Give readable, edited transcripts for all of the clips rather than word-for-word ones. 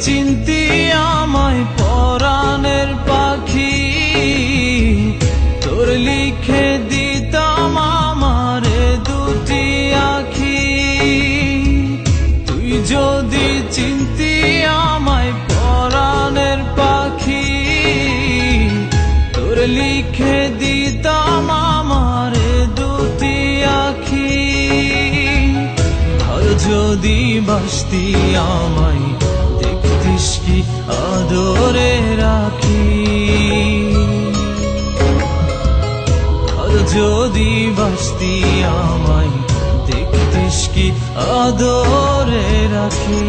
চিনতি আমায় পরাণের পাখি, তোর লিখে দিতাম আমারে দুটি আখি। তুই যদি চিনতি আমায় পরাণের পাখি, তোর লিখে দিতাম আমারে দুটি আখি। আর যদি বাসতি আমায় দেখতিস কি আদরে রাখি। আর যদি বাসতি আমায় দেখতিস কি আদরে রাখি।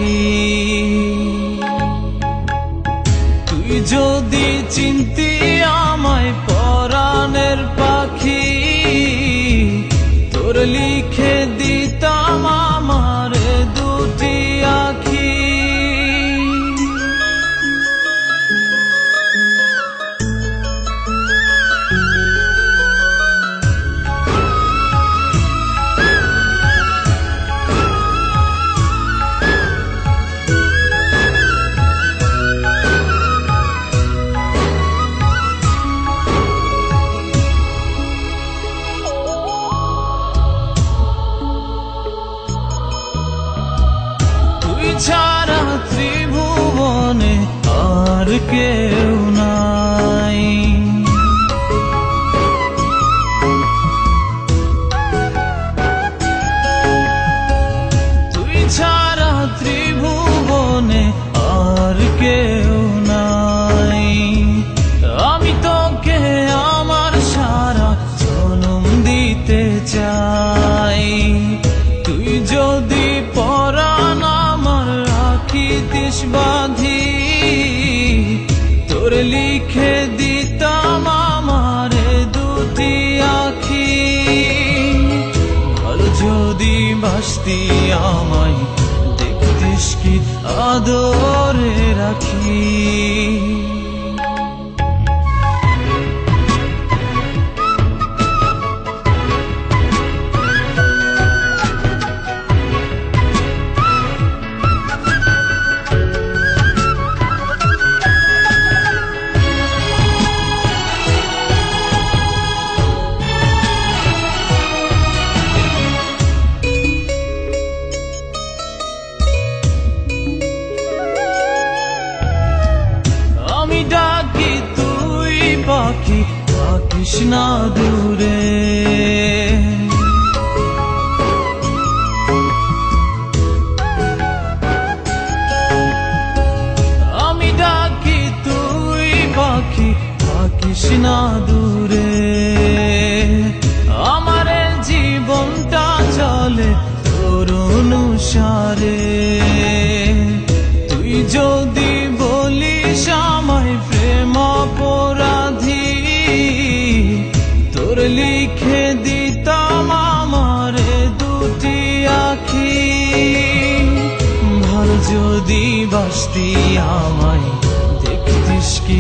তুই যদি চিনতি আমায় পরাণের পাখি, তোর লিখে দিতাম আমারে দুটি আখি। ছাড়া ত্রিভুবনে আর কেউ নাই। তুই ছাড়া ত্রিভুবনে আর কেউ নাই। আমি তোকে আমার সারা জনম দিতে চাই। তুই যদি পরাণ রাখিতিস বাঁধি, তোর লিখে দিতাম আমারে দুটি আখি। ভালো যদি বাসতি আমায় দেখতিস কি আদরে রাখি। ডাকি তুই পাখি থাকিস না দূরে। আমি ডাকি তুই পাখি থাকিস না দূরে। আমার জীবনটা চলে তোর অনুসারে। তুই যদি বলিস আমায় প্রেম অপরাধী, তোর লিখে দিতাম আমারে দুটি আখি। ভালো যদি বাসতি আমায় দেখতিস কি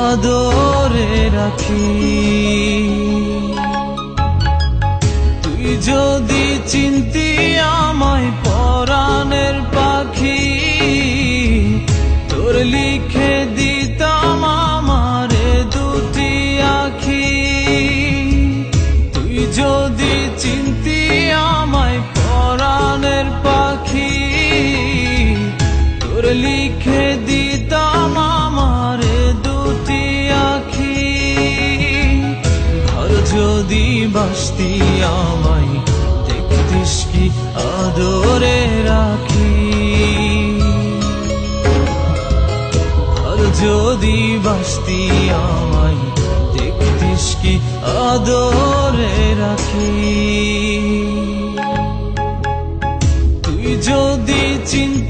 আদরে রাখি। তুই যদি চিনতি আমায় পরাণের পাখি, তোর লিখে দিতাম আমারে দুটি আখি। তুই যদি চিনতি আমায় পরাণের পাখি, তোর লিখে দিতাম আমারে দুটি আখি। আর যদি বাসতি আমায় দেখতিস কি আদরে রাখি। যদি বাসতি আমায় দেখতিস কি আদরে রাখি। তুই যদি চিন্তা